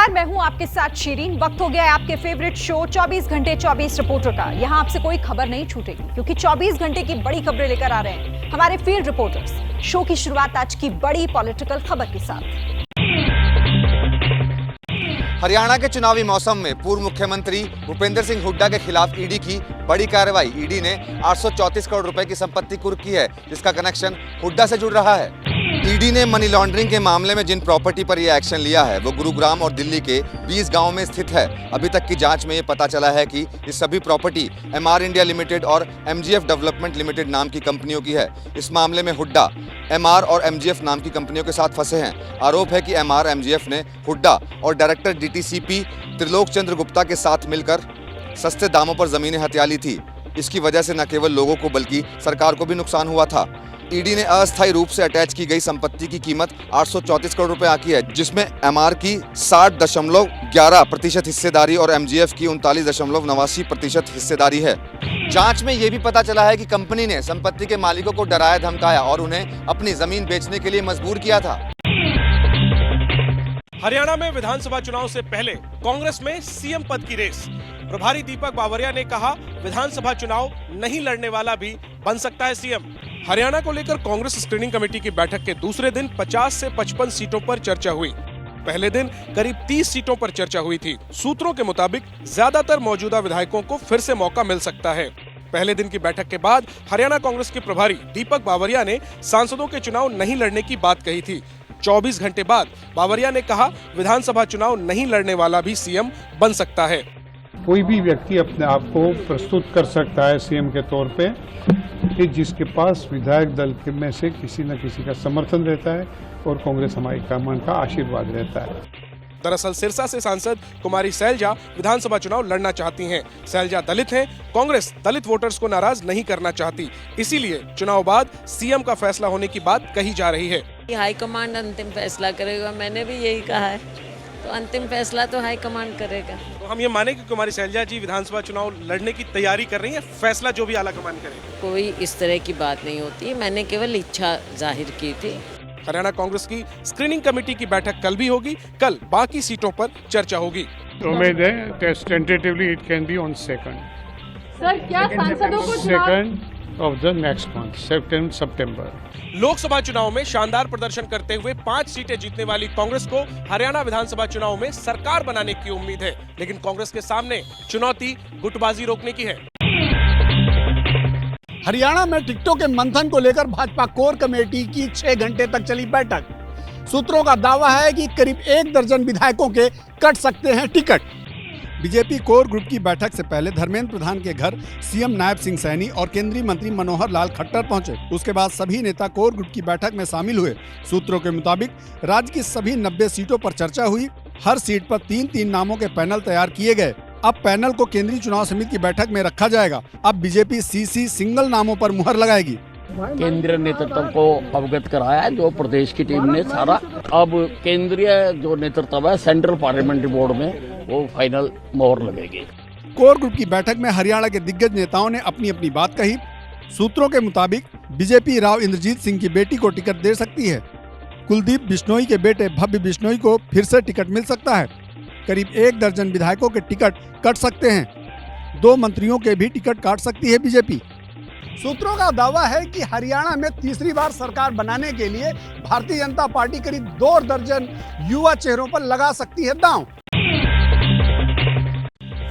नमस्कार, मैं हूं आपके साथ शीरीन। वक्त हो गया है आपके फेवरेट शो 24 घंटे 24 रिपोर्टर का। यहां आपसे कोई खबर नहीं छूटेगी क्योंकि 24 घंटे की बड़ी खबरें लेकर आ रहे हैं हमारे फील्ड रिपोर्टर्स। शो की शुरुआत आज की बड़ी पॉलिटिकल खबर के साथ। हरियाणा के चुनावी मौसम में पूर्व मुख्यमंत्री भूपेंद्र सिंह हुड्डा के खिलाफ ईडी की बड़ी कार्रवाई। ईडी ने 834 करोड़ रुपए की संपत्ति कुर्क की है, जिसका कनेक्शन हुड्डा से जुड़ रहा है। ईडी ने मनी लॉन्ड्रिंग के मामले में जिन प्रॉपर्टी पर यह एक्शन लिया है वो गुरुग्राम और दिल्ली के 20 गांव में स्थित है। अभी तक की जांच में ये पता चला है कि ये सभी प्रॉपर्टी एमआर इंडिया लिमिटेड और एमजीएफ डेवलपमेंट लिमिटेड नाम की कंपनियों की है। इस मामले में हुड्डा एमआर और एमजीएफ नाम की कंपनियों के साथ फंसे हैं। आरोप है कि एमआर एमजीएफ ने हुड्डा और डायरेक्टर डीटीसीपी त्रिलोक चंद्र गुप्ता के साथ मिलकर सस्ते दामों पर जमीनें हथिया ली थी। इसकी वजह से न केवल लोगों को बल्कि सरकार को भी नुकसान हुआ था। ईडी ने अस्थायी रूप से अटैच की गई संपत्ति की कीमत 834 करोड़ रुपए आंकी है, जिसमें एमआर की 60.11% हिस्सेदारी और एमजीएफ की 39.89% हिस्सेदारी है। जांच में यह भी पता चला है कि कंपनी ने संपत्ति के मालिकों को डराया धमकाया और उन्हें अपनी जमीन बेचने के लिए मजबूर किया था। हरियाणा में विधानसभा चुनाव से पहले कांग्रेस में सीएम पद की रेस। प्रभारी दीपक बावरिया ने कहा, विधानसभा चुनाव नहीं लड़ने वाला भी बन सकता है सीएम। हरियाणा को लेकर कांग्रेस स्क्रीनिंग कमेटी की बैठक के दूसरे दिन 50 से 55 सीटों पर चर्चा हुई। पहले दिन करीब 30 सीटों पर चर्चा हुई थी। सूत्रों के मुताबिक ज्यादातर मौजूदा विधायकों को फिर से मौका मिल सकता है। पहले दिन की बैठक के बाद हरियाणा कांग्रेस के प्रभारी दीपक बावरिया ने सांसदों के चुनाव नहीं लड़ने की बात कही थी। 24 घंटे बाद बावरिया ने कहा, विधानसभा चुनाव नहीं लड़ने वाला भी सीएम बन सकता है। कोई भी व्यक्ति अपने आप को प्रस्तुत कर सकता है सीएम के तौर पे कि जिसके पास विधायक दल के में से किसी न किसी का समर्थन रहता है और कांग्रेस हाईकमान का आशीर्वाद रहता है। दरअसल सिरसा से सांसद कुमारी सैलजा विधानसभा चुनाव लड़ना चाहती हैं। सैलजा दलित हैं। कांग्रेस दलित वोटर्स को नाराज नहीं करना चाहती, इसीलिए चुनाव बाद सीएम का फैसला होने की बात कही जा रही है। हाईकमांड अंतिम फैसला करेगा, मैंने भी यही कहा है, तो अंतिम फैसला तो हाईकमांड करेगा। तो हम ये माने कि कुमारी सैलजा जी विधानसभा चुनाव लड़ने की तैयारी कर रही है, फैसला जो भी आलाकमान करेगा। कोई इस तरह की बात नहीं होती, मैंने केवल इच्छा जाहिर की थी। हरियाणा कांग्रेस की स्क्रीनिंग कमेटी की बैठक कल भी होगी। कल बाकी सीटों पर चर्चा होगी। उम्मीद है tentatively it can be on 2nd sir, क्या सांसदों को 2nd of the next month, सितंबर। लोकसभा चुनाव में शानदार प्रदर्शन करते हुए 5 सीटें जीतने वाली कांग्रेस को हरियाणा विधानसभा चुनाव में सरकार बनाने की उम्मीद है, लेकिन कांग्रेस के सामने चुनौती गुटबाजी रोकने की है। हरियाणा में टिकटों के मंथन को लेकर भाजपा कोर कमेटी की 6 घंटे तक चली बैठक। सूत्रों का दावा है कि करीब 1 दर्जन विधायकों के कट सकते हैं टिकट। बीजेपी कोर ग्रुप की बैठक से पहले धर्मेंद्र प्रधान के घर सीएम नायब सिंह सैनी और केंद्रीय मंत्री मनोहर लाल खट्टर पहुंचे। उसके बाद सभी नेता कोर ग्रुप की बैठक में शामिल हुए। सूत्रों के मुताबिक राज्य की सभी 90 सीटों पर चर्चा हुई। हर सीट पर 3-3 नामों के पैनल तैयार किए गए। अब पैनल को केंद्रीय चुनाव समिति की बैठक में रखा जाएगा। अब बीजेपी सीसी सिंगल नामों पर मुहर लगाएगी। केंद्रीय नेतृत्व को अवगत कराया है जो प्रदेश की टीम ने सारा। अब केंद्रीय जो नेतृत्व है सेंट्रल पार्लियामेंट्री बोर्ड में वो फाइनल मोहर लगेगी। कोर ग्रुप की बैठक में हरियाणा के दिग्गज नेताओं ने अपनी अपनी बात कही। सूत्रों के मुताबिक बीजेपी राव इंद्रजीत सिंह की बेटी को टिकट दे सकती है। कुलदीप बिश्नोई के बेटे भव्य बिश्नोई को फिर से टिकट मिल सकता है। करीब 1 दर्जन विधायकों के टिकट कट सकते हैं। 2 मंत्रियों के भी टिकट काट सकती है बीजेपी। सूत्रों का दावा है कि हरियाणा में तीसरी बार सरकार बनाने के लिए भारतीय जनता पार्टी करीब 2 दर्जन युवा चेहरों पर लगा सकती है दांव।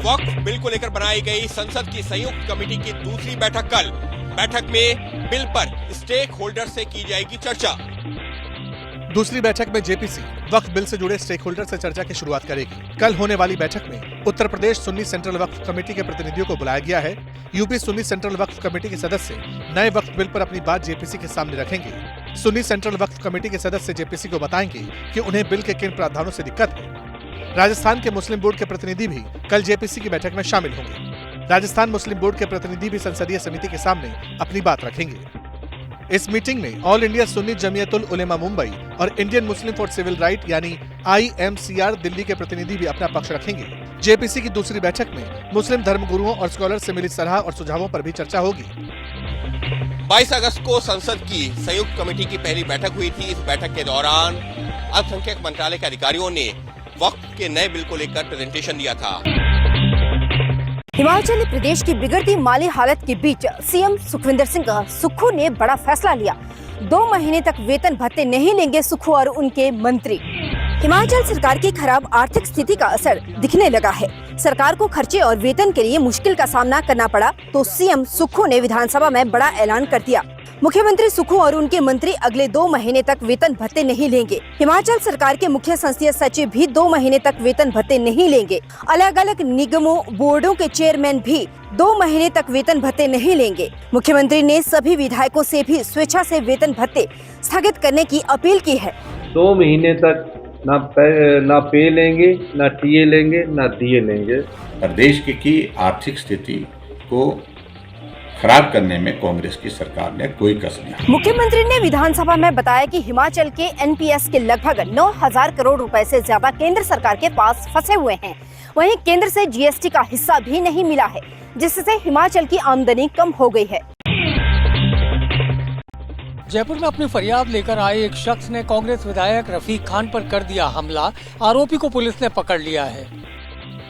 वक्फ बिल को लेकर बनाई गई संसद की संयुक्त कमेटी की दूसरी बैठक कल। बैठक में बिल पर स्टेक होल्डर से की जाएगी चर्चा। दूसरी बैठक में जेपीसी वक्फ बिल से जुड़े स्टेक होल्डर से चर्चा की शुरुआत करेगी। कल होने वाली बैठक में उत्तर प्रदेश सुन्नी सेंट्रल वक्फ कमेटी के प्रतिनिधियों को बुलाया गया है। यूपी सुन्नी सेंट्रल वक्फ कमेटी के सदस्य नए वक्फ बिल पर अपनी बात जेपीसी के सामने रखेंगे। सुन्नी सेंट्रल वक्फ कमेटी के सदस्य जेपीसी को बताएंगे कि उन्हें बिल के किन प्रावधानों से दिक्कत है। राजस्थान के मुस्लिम बोर्ड के प्रतिनिधि भी कल जेपीसी की बैठक में शामिल होंगे। राजस्थान मुस्लिम बोर्ड के प्रतिनिधि भी संसदीय समिति के सामने अपनी बात रखेंगे। इस मीटिंग में ऑल इंडिया सुन्नी जमीयतुल उलेमा मुंबई और Indian Muslim for civil right यानी IMCR दिल्ली के प्रतिनिधि भी अपना पक्ष रखेंगे। जेपीसी की दूसरी बैठक में मुस्लिम धर्मगुरुओं और स्कॉलर से मिली सलाह और सुझावों पर भी चर्चा होगी। 22 अगस्त को संसद की संयुक्त कमेटी की पहली बैठक हुई थी। इस बैठक के दौरान अल्पसंख्यक मंत्रालय के अधिकारियों ने वक्फ के नए बिल को लेकर प्रेजेंटेशन दिया था। हिमाचल प्रदेश की बिगड़ती माली हालत के बीच सीएम सुखविंदर सिंह सुक्खू ने बड़ा फैसला लिया। 2 महीने तक वेतन भत्ते नहीं लेंगे सुक्खू और उनके मंत्री। हिमाचल सरकार की खराब आर्थिक स्थिति का असर दिखने लगा है। सरकार को खर्चे और वेतन के लिए मुश्किल का सामना करना पड़ा तो सीएम सुक्खू ने विधानसभा में बड़ा ऐलान कर दिया। मुख्यमंत्री सुक्खू और उनके मंत्री अगले 2 महीने तक वेतन भत्ते नहीं लेंगे। हिमाचल सरकार के मुख्य संसदीय सचिव भी 2 महीने तक वेतन भत्ते नहीं लेंगे। अलग अलग निगमों बोर्डों के चेयरमैन भी 2 महीने तक वेतन भत्ते नहीं लेंगे। मुख्यमंत्री ने सभी विधायकों से भी स्वेच्छा से वेतन भत्ते स्थगित करने की अपील की है। 2 महीने तक ना पे लेंगे, ना टीए लेंगे, ना दिए लेंगे। प्रदेश की आर्थिक स्थिति को खराब करने में कांग्रेस की सरकार ने कोई कसर नहीं। मुख्यमंत्री ने विधानसभा में बताया कि हिमाचल के एनपीएस के लगभग 9,000 करोड़ रुपए से ज्यादा केंद्र सरकार के पास फंसे हुए हैं। वहीं केंद्र से जीएसटी का हिस्सा भी नहीं मिला है, जिससे हिमाचल की आमदनी कम हो गई है। जयपुर में अपनी फरियाद लेकर आए एक शख्स ने कांग्रेस विधायक रफीक खान पर कर दिया हमला। आरोपी को पुलिस ने पकड़ लिया है।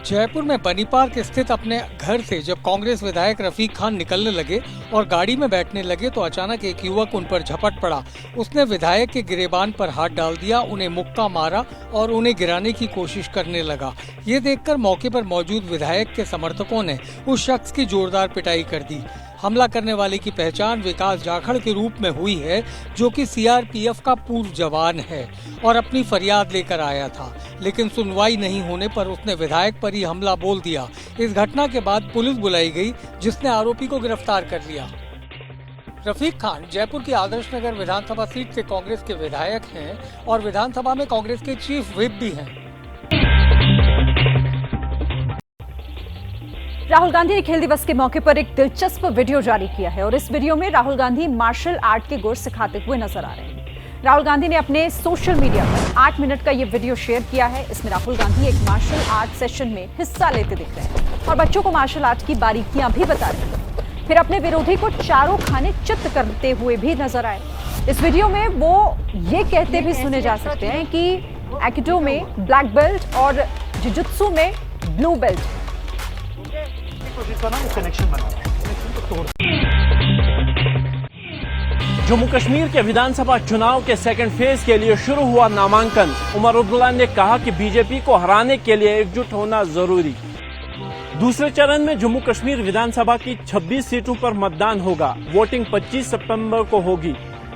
जयपुर में बनी पार्क स्थित अपने घर से जब कांग्रेस विधायक रफीक खान निकलने लगे और गाड़ी में बैठने लगे तो अचानक एक युवक उन पर झपट पड़ा। उसने विधायक के गिरेबान पर हाथ डाल दिया, उन्हें मुक्का मारा और उन्हें गिराने की कोशिश करने लगा। ये देखकर मौके पर मौजूद विधायक के समर्थकों ने उस शख्स की जोरदार पिटाई कर दी। हमला करने वाले की पहचान विकास जाखड़ के रूप में हुई है, जो कि सीआरपीएफ का पूर्व जवान है और अपनी फरियाद लेकर आया था, लेकिन सुनवाई नहीं होने पर उसने विधायक पर ही हमला बोल दिया। इस घटना के बाद पुलिस बुलाई गई, जिसने आरोपी को गिरफ्तार कर लिया। रफीक खान जयपुर की आदर्श नगर विधानसभा सीट से कांग्रेस के विधायक हैं और विधानसभा में कांग्रेस के चीफ व्हिप भी हैं। राहुल गांधी ने खेल दिवस के मौके पर एक दिलचस्प वीडियो जारी किया है और इस वीडियो में राहुल गांधी मार्शल आर्ट के गुर सिखाते हुए नजर आ रहे हैं। राहुल गांधी ने अपने सोशल मीडिया पर 8 मिनट का ये वीडियो शेयर किया है। इसमें राहुल गांधी एक मार्शल आर्ट सेशन में हिस्सा लेते दिख रहे हैं और बच्चों को मार्शल आर्ट की बारीकियां भी बता रहे हैं। फिर अपने विरोधी को चारों खाने चित्त करते हुए भी नजर आए। इस वीडियो में वो ये कहते भी सुने जा सकते हैं कि आइकिडो में ब्लैक बेल्ट और जुजुत्सु में ब्लू बेल्ट। जम्मू कश्मीर के विधानसभा चुनाव के सेकंड फेज के लिए शुरू हुआ नामांकन। उमर अब्दुल्ला ने कहा कि बीजेपी को हराने के लिए एकजुट होना जरूरी। दूसरे चरण में जम्मू कश्मीर विधानसभा की 26 सीटों पर मतदान होगा। वोटिंग 25 सितंबर को होगी।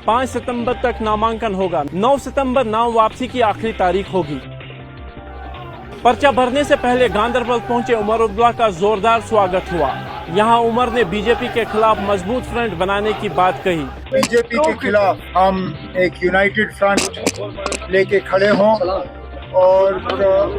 5 सितंबर तक नामांकन होगा। 9 सितंबर नाम वापसी की आखिरी तारीख होगी। पर्चा भरने से पहले गांदरबल पहुंचे उमर अब्दुल्ला का जोरदार स्वागत हुआ। यहां उमर ने बीजेपी के खिलाफ मजबूत फ्रंट बनाने की बात कही। बीजेपी के खिलाफ हम एक यूनाइटेड फ्रंट लेके खड़े हों और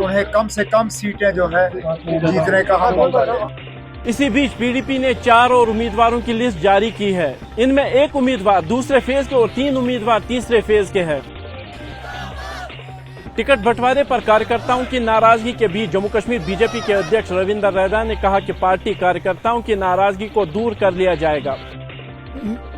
उन्हें कम से कम सीटें जो है जीतने का हम मौका दें। इसी बीच पीडीपी ने 4 और उम्मीदवारों की लिस्ट जारी की है। इनमें 1 उम्मीदवार दूसरे फेज के और 3 उम्मीदवार तीसरे फेज के हैं। टिकट बंटवारे पर कार्यकर्ताओं की नाराजगी के बीच जम्मू कश्मीर बीजेपी के अध्यक्ष रविंदर रैदा ने कहा कि पार्टी कार्यकर्ताओं की नाराजगी को दूर कर लिया जाएगा।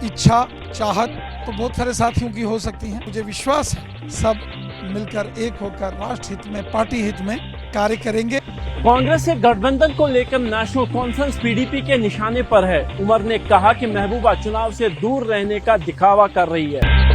इच्छा चाहत तो बहुत सारे साथियों की हो सकती है। मुझे विश्वास है सब मिलकर एक होकर राष्ट्र हित में, पार्टी हित में कार्य करेंगे। कांग्रेस से गठबंधन को लेकर नेशनल कॉन्फ्रेंस पीडीपी के निशाने पर है। उमर ने कहा कि महबूबा चुनाव से दूर रहने का दिखावा कर रही है।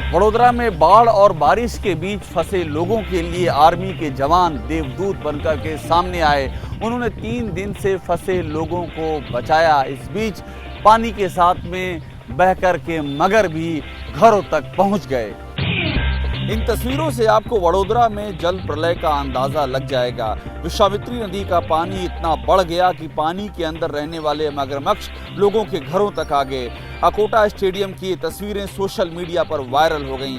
वडोदरा में बाढ़ और बारिश के बीच फंसे लोगों के लिए आर्मी के जवान देवदूत बनकर के सामने आए। उन्होंने 3 दिन से फंसे लोगों को बचाया। इस बीच पानी के साथ में बहकर के मगर भी घरों तक पहुंच गए। इन तस्वीरों से आपको वडोदरा में जल प्रलय का अंदाजा लग जाएगा। विश्वामित्री नदी का पानी इतना बढ़ गया कि पानी के अंदर रहने वाले मगरमच्छ लोगों के घरों तक आ गए। अकोटा स्टेडियम की ये तस्वीरें सोशल मीडिया पर वायरल हो गईं।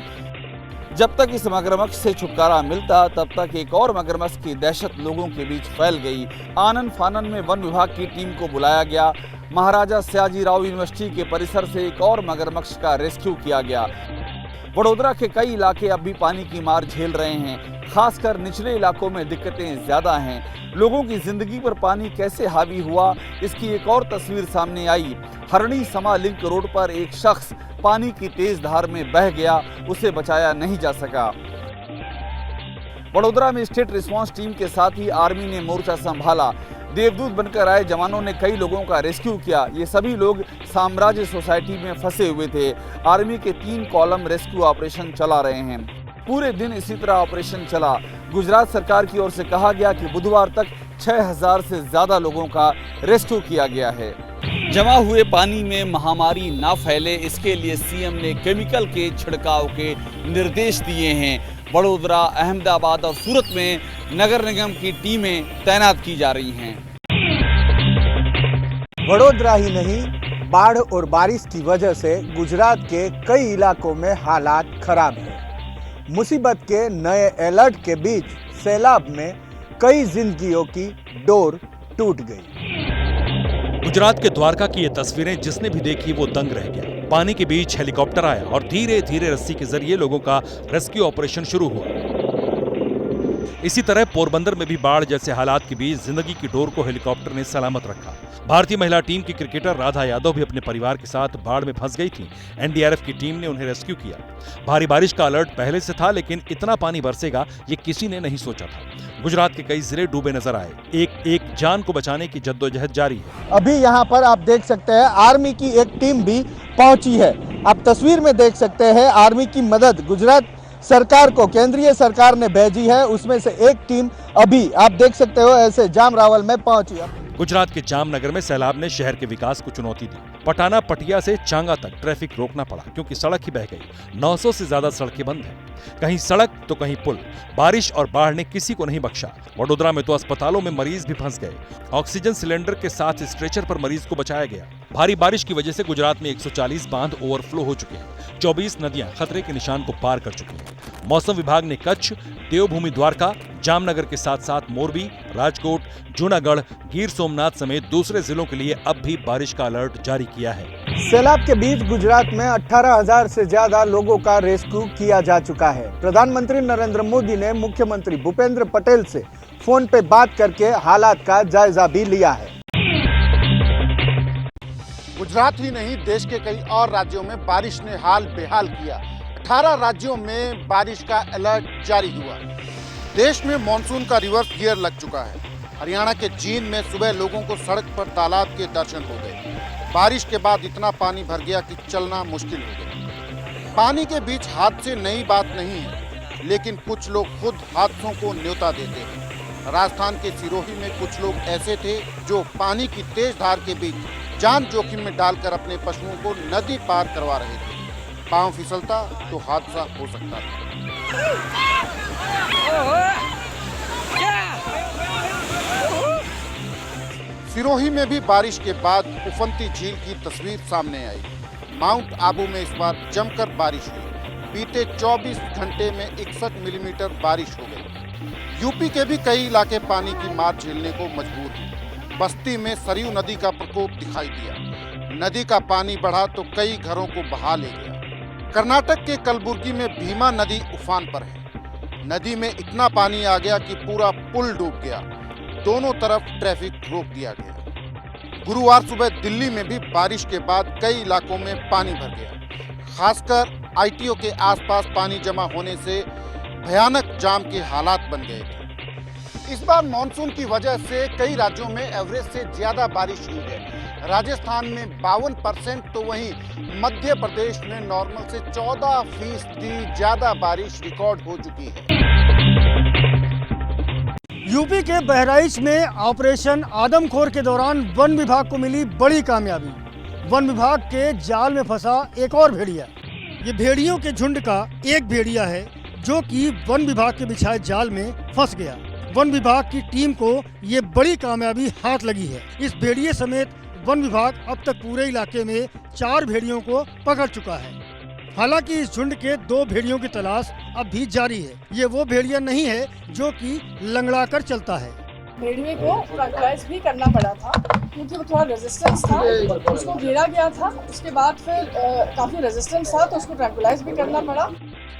जब तक इस मगरमच्छ से छुटकारा मिलता तब तक एक और मगरमच्छ की दहशत लोगों के बीच फैल गई। आनन फानन में वन विभाग की टीम को बुलाया गया। महाराजा सयाजीराव यूनिवर्सिटी के परिसर से एक और मगरमच्छ का रेस्क्यू किया गया। वडोदरा के कई इलाके अब भी पानी की मार झेल रहे हैं। खासकर निचले इलाकों में दिक्कतें ज्यादा हैं। लोगों की जिंदगी पर पानी कैसे हावी हुआ, इसकी एक और तस्वीर सामने आई। हरणी समा लिंक रोड पर एक शख्स पानी की तेज धार में बह गया, उसे बचाया नहीं जा सका। वडोदरा में स्टेट रिस्पांस टीम के साथ ही आर्मी ने मोर्चा संभाला। देवदूत बनकर आए जवानों ने कई लोगों का रेस्क्यू किया। ये सभी लोग साम्राज्य सोसाइटी में फंसे हुए थे। आर्मी के 3 कॉलम रेस्क्यू ऑपरेशन चला रहे हैं। पूरे दिन इसी तरह ऑपरेशन चला। गुजरात सरकार की ओर से कहा गया कि बुधवार तक 6000 से ज्यादा लोगों का रेस्क्यू किया गया है। जमा हुए पानी में महामारी ना फैले, इसके लिए सीएम ने केमिकल के छिड़काव के निर्देश दिए हैं। वडोदरा, अहमदाबाद और सूरत में नगर निगम की टीमें तैनात की जा रही हैं। वडोदरा ही नहीं, बाढ़ और बारिश की वजह से गुजरात के कई इलाकों में हालात खराब हैं। मुसीबत के नए अलर्ट के बीच सैलाब में कई जिंदगियों की डोर टूट गई। गुजरात के द्वारका की ये तस्वीरें जिसने भी देखी वो दंग रह गया। पानी के बीच हेलीकॉप्टर आया और धीरे धीरे रस्सी के जरिए लोगों का रेस्क्यू ऑपरेशन शुरू हुआ। इसी तरह पोरबंदर में भी बाढ़ जैसे हालात के बीच जिंदगी की डोर को हेलीकॉप्टर ने सलामत रखा। भारतीय महिला टीम की क्रिकेटर राधा यादव भी अपने परिवार के साथ बाढ़ में फंस गई थी। एनडीआरएफ की टीम ने उन्हें रेस्क्यू किया। भारी बारिश का अलर्ट पहले से था, लेकिन इतना पानी बरसेगा ये किसी ने नहीं सोचा था। गुजरात के कई जिले डूबे नजर आए। एक जान को बचाने की जद्दोजहद जारी है। अभी यहाँ पर आप देख सकते हैं आर्मी की एक टीम भी पहुंची है। आप तस्वीर में देख सकते हैं आर्मी की मदद गुजरात सरकार को केंद्रीय सरकार ने भेजी है। उसमें से एक टीम अभी आप देख सकते हो ऐसे जाम रावल में पहुंची है। गुजरात के जामनगर में सैलाब ने शहर के विकास को चुनौती दी। पटाना पटिया से चांगा तक ट्रैफिक रोकना पड़ा क्योंकि सड़क ही बह गई। 900 से ज्यादा सड़कें बंद हैं। कहीं सड़क तो कहीं पुल। बारिश और बाढ़ ने किसी को नहीं बख्शा। वडोदरा में तो अस्पतालों में मरीज भी फंस गए। ऑक्सीजन सिलेंडर के साथ स्ट्रेचर पर मरीज को बचाया गया। भारी बारिश की वजह से गुजरात में 140 बांध ओवरफ्लो हो चुके हैं। 24 नदियां खतरे के निशान को पार कर चुकी हैं। मौसम विभाग ने कच्छ, देवभूमि द्वारका, जामनगर के साथ साथ मोरबी, राजकोट, जूनागढ़, गिर सोमनाथ समेत दूसरे जिलों के लिए अब भी बारिश का अलर्ट जारी किया है। सैलाब के बीच गुजरात में 18,000 से ज्यादा लोगों का रेस्क्यू किया जा चुका है। प्रधानमंत्री नरेंद्र मोदी ने मुख्यमंत्री भूपेंद्र पटेल से फोन पे बात करके हालात का जायजा भी लिया है। गुजरात ही नहीं, देश के कई और राज्यों में बारिश ने हाल बेहाल किया। 18 राज्यों में बारिश का अलर्ट जारी हुआ। देश में मॉनसून का रिवर्स गियर लग चुका है। हरियाणा के जींद में सुबह लोगों को सड़क पर तालाब के दर्शन हो गए। बारिश के बाद इतना पानी भर गया कि चलना मुश्किल हो गया। पानी के बीच हादसे नई बात नहीं है, लेकिन कुछ लोग खुद हादसों को न्योता देते हैं। राजस्थान के सिरोही में कुछ लोग ऐसे थे जो पानी की तेज धार के बीच जान जोखिम में डालकर अपने पशुओं को नदी पार करवा रहे थे। पांव फिसलता तो हादसा हो सकता था। सिरोही में भी बारिश के बाद उफनती झील की तस्वीर सामने आई। माउंट आबू में इस बार जमकर बारिश हुई। बीते 24 घंटे में 61 मिलीमीटर बारिश हो गई। यूपी के भी कई इलाके पानी की मार झेलने को मजबूर हैं। बस्ती में सरयू नदी का प्रकोप दिखाई दिया। नदी का पानी बढ़ा तो कई घरों को बहा ले गया। कर्नाटक के कलबुर्गी में भीमा नदी उफान पर है। नदी में इतना पानी आ गया कि पूरा पुल डूब गया। दोनों तरफ ट्रैफिक रोक दिया गया। गुरुवार सुबह दिल्ली में भी बारिश के बाद कई इलाकों में पानी भर गया। खासकर आईटीओ के आसपास पानी जमा होने से भयानक जाम के हालात बन गए थे। इस बार मानसून की वजह से कई राज्यों में एवरेज से ज्यादा बारिश हुई है। राजस्थान में 52% तो वहीं मध्य प्रदेश में नॉर्मल से 14% ज्यादा बारिश रिकॉर्ड हो चुकी है। यूपी के बहराइच में ऑपरेशन आदमखोर के दौरान वन विभाग को मिली बड़ी कामयाबी। वन विभाग के जाल में फंसा एक और भेड़िया। ये भेड़ियों के झुंड का एक भेड़िया है जो कि वन विभाग के बिछाए जाल में फंस गया। वन विभाग की टीम को ये बड़ी कामयाबी हाथ लगी है। इस भेड़िए समेत वन विभाग अब तक पूरे इलाके में 4 भेड़ियों को पकड़ चुका है। हालांकि इस झुंड के 2 भेड़ियों की तलाश अब भी जारी है। ये वो भेड़िया नहीं है जो कि लंगड़ा कर चलता है। भेड़िए को ट्रैंक्विलाइज भी करना पड़ा था क्योंकि वो थोड़ा रेजिस्टेंस था। उसको घेरा गया था, उसके बाद फिर काफी रेजिस्टेंस था तो उसको ट्रैंक्विलाइज भी करना पड़ा।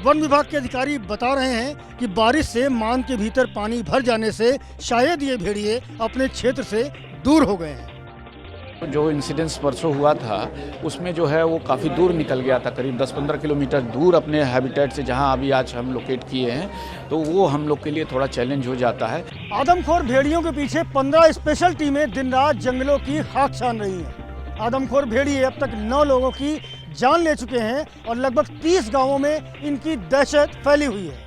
वन विभाग के अधिकारी बता रहे हैं कि बारिश से मान के भीतर पानी भर जाने से शायद ये भेड़िए अपने क्षेत्र से दूर हो गए हैं। जो इंसिडेंस परसों हुआ था उसमें जो है वो काफ़ी दूर निकल गया था, करीब 10-15 किलोमीटर दूर अपने हैबिटेट से, जहां अभी आज हम लोकेट किए हैं, तो वो हम लोग के लिए थोड़ा चैलेंज हो जाता है। आदमखोर भेड़ियों के पीछे 15 स्पेशल टीमें दिन रात जंगलों की खाक छान रही हैं। आदमखोर भेड़िए अब तक 9 लोगों की जान ले चुके हैं और लगभग 30 गाँवों में इनकी दहशत फैली हुई है।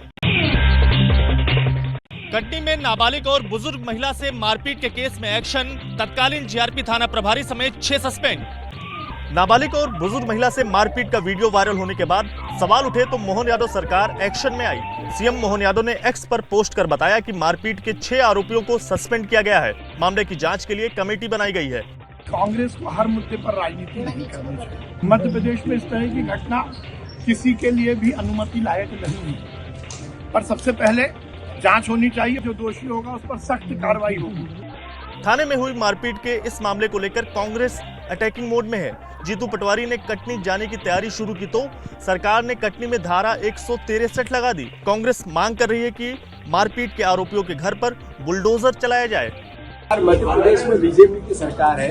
कटनी में नाबालिग और बुजुर्ग महिला से मारपीट के केस में एक्शन, तत्कालीन जीआरपी थाना प्रभारी समेत 6 सस्पेंड। नाबालिग और बुजुर्ग महिला से मारपीट का वीडियो वायरल होने के बाद सवाल उठे तो मोहन यादव सरकार एक्शन में आई। सीएम मोहन यादव ने एक्स पर पोस्ट कर बताया कि मारपीट के 6 आरोपियों को सस्पेंड किया गया है। मामले की जांच के लिए कमेटी बनाई गई है। कांग्रेस को हर मुद्दे पर राजनीति नहीं करनी चाहिए। मध्य प्रदेश में इस तरह की घटना किसी के लिए भी अनुमति लायक नहीं है, पर सबसे पहले जांच होनी चाहिए। जो दोषी होगा उस पर सख्त कार्रवाई होगी। थाने में हुई मारपीट के इस मामले को लेकर कांग्रेस अटैकिंग मोड में है। जीतू पटवारी ने कटनी जाने की तैयारी शुरू की तो सरकार ने कटनी में धारा 163 लगा दी। कांग्रेस मांग कर रही है कि मारपीट के आरोपियों के घर पर बुलडोजर चलाया जाए। मध्य प्रदेश में बीजेपी की सरकार है,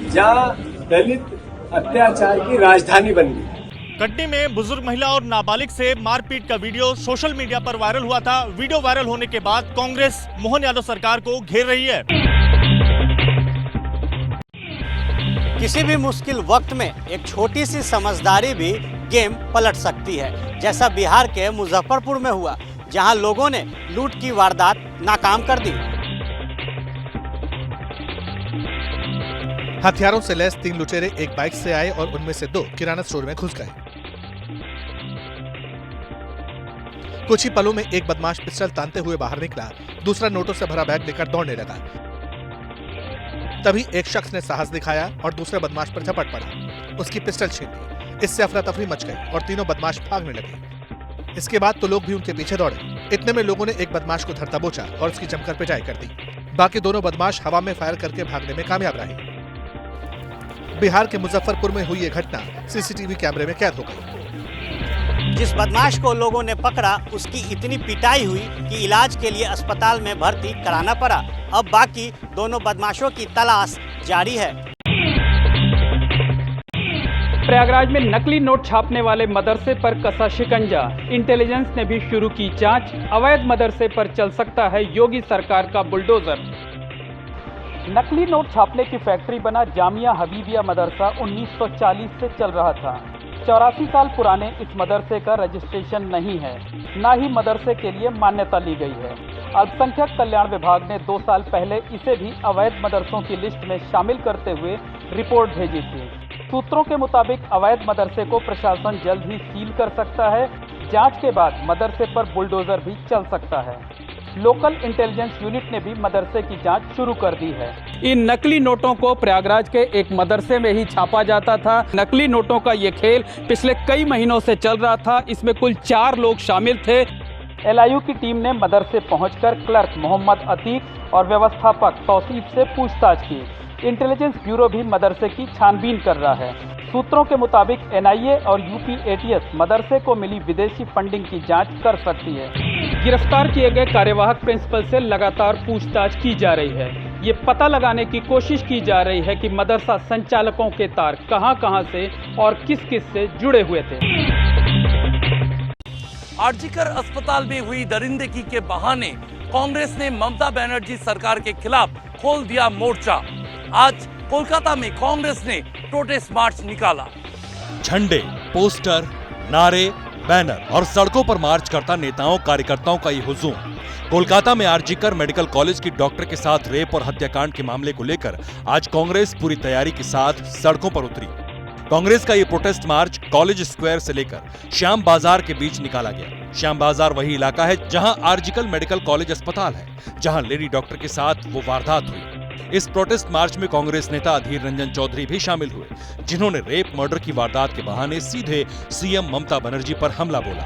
जहां दलित अत्याचार की राजधानी बन गई। कटनी में बुजुर्ग महिला और नाबालिग से मारपीट का वीडियो सोशल मीडिया पर वायरल हुआ था। वीडियो वायरल होने के बाद कांग्रेस मोहन यादव सरकार को घेर रही है। किसी भी मुश्किल वक्त में एक छोटी सी समझदारी भी गेम पलट सकती है, जैसा बिहार के मुजफ्फरपुर में हुआ, जहां लोगों ने लूट की वारदात नाकाम कर दी। हथियारों से लैस 3 लुटेरे एक बाइक से आए और उनमें से 2 किराना स्टोर में घुस गए। कुछ ही पलों में एक बदमाश पिस्टल तानते हुए बाहर निकला, दूसरा नोटों से भरा बैग लेकर दौड़ने लगा। तभी एक शख्स ने साहस दिखाया और दूसरे बदमाश पर झपट पड़ा, उसकी पिस्टल छीन ली। इससे अफरा तफरी मच गई और तीनों बदमाश भागने लगे। इसके बाद तो लोग भी उनके पीछे दौड़े। इतने में लोगों ने एक बदमाश को धरता बोचा और उसकी जमकर पिटाई कर दी। बाकी दोनों बदमाश हवा में फायर करके भागने में कामयाब रहे। बिहार के मुजफ्फरपुर में हुई ये घटना सीसीटीवी कैमरे में कैद हो गई। जिस बदमाश को लोगों ने पकड़ा उसकी इतनी पिटाई हुई कि इलाज के लिए अस्पताल में भर्ती कराना पड़ा। अब बाकी दोनों बदमाशों की तलाश जारी है। प्रयागराज में नकली नोट छापने वाले मदरसे पर कसा शिकंजा। इंटेलिजेंस ने भी शुरू की जांच। अवैध मदरसे पर चल सकता है योगी सरकार का बुलडोजर। नकली नोट छापने की फैक्ट्री बना जामिया हबीबिया मदरसा 1940 से चल रहा था। 84 साल पुराने इस मदरसे का रजिस्ट्रेशन नहीं है, न ही मदरसे के लिए मान्यता ली गई है। अल्पसंख्यक कल्याण विभाग ने 2 साल पहले इसे भी अवैध मदरसों की लिस्ट में शामिल करते हुए रिपोर्ट भेजी थी। सूत्रों के मुताबिक अवैध मदरसे को प्रशासन जल्द ही सील कर सकता है। जांच के बाद मदरसे पर बुलडोजर भी चल सकता है। लोकल इंटेलिजेंस यूनिट ने भी मदरसे की जांच शुरू कर दी है। इन नकली नोटों को प्रयागराज के एक मदरसे में ही छापा जाता था। नकली नोटों का ये खेल पिछले कई महीनों से चल रहा था। इसमें कुल 4 लोग शामिल थे। एलआईयू की टीम ने मदरसे पहुंचकर क्लर्क मोहम्मद अतीक और व्यवस्थापक तौसीफ से पूछताछ की। इंटेलिजेंस ब्यूरो भी मदरसे की छानबीन कर रहा है। सूत्रों के मुताबिक एनआईए और यूपी एटीएस मदरसे को मिली विदेशी फंडिंग की जांच कर सकती है। गिरफ्तार किए गए कार्यवाहक प्रिंसिपल से लगातार पूछताछ की जा रही है। ये पता लगाने की कोशिश की जा रही है कि मदरसा संचालकों के तार कहां-कहां से और किस-किस से जुड़े हुए थे। आरजीकर अस्पताल में हुई दरिंदगी के बहाने कांग्रेस ने ममता बनर्जी सरकार के खिलाफ खोल दिया मोर्चा। आज कोलकाता में कांग्रेस ने प्रोटेस्ट मार्च निकाला। झंडे, पोस्टर, नारे, बैनर और सड़कों पर मार्च करता नेताओं कार्यकर्ताओं का ये हुजूम। कोलकाता में आरजीकर मेडिकल कॉलेज की डॉक्टर के साथ रेप और हत्याकांड के मामले को लेकर आज कांग्रेस पूरी तैयारी के साथ सड़कों पर उतरी। कांग्रेस का ये प्रोटेस्ट मार्च कॉलेज स्क्वायर से लेकर श्याम बाजार के बीच निकाला गया। श्याम बाजार वही इलाका है जहां आरजीकर मेडिकल कॉलेज अस्पताल है, जहां लेडी डॉक्टर के साथ वो वारदात हुई। इस प्रोटेस्ट मार्च में कांग्रेस नेता अधीर रंजन चौधरी भी शामिल हुए, जिन्होंने रेप मर्डर की वारदात के बहाने सीधे सीएम ममता बनर्जी पर हमला बोला।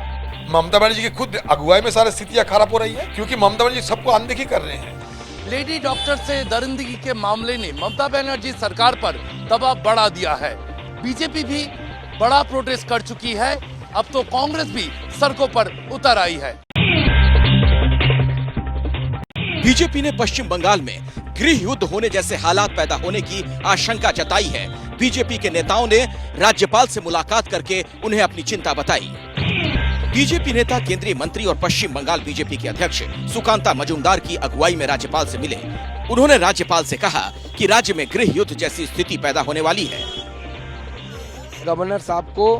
ममता बनर्जी की खुद अगुवाई में सारी स्थितियां खराब हो रही है, क्योंकि ममता बनर्जी सबको अनदेखी कर रहे हैं। लेडी डॉक्टर से दरिंदगी के मामले ने ममता बनर्जी सरकार पर दबाव बढ़ा दिया है। बीजेपी भी बड़ा प्रोटेस्ट कर चुकी है। अब तो कांग्रेस भी सड़कों पर उतर आई है। बीजेपी ने पश्चिम बंगाल में गृह युद्ध होने जैसे हालात पैदा होने की आशंका जताई है। बीजेपी के नेताओं ने राज्यपाल से मुलाकात करके उन्हें अपनी चिंता बताई। बीजेपी नेता केंद्रीय मंत्री और पश्चिम बंगाल बीजेपी के अध्यक्ष सुकांता मजूमदार की अगुवाई में राज्यपाल से मिले। उन्होंने राज्यपाल से कहा कि राज्य में गृह युद्ध जैसी स्थिति पैदा होने वाली है। गवर्नर साहब को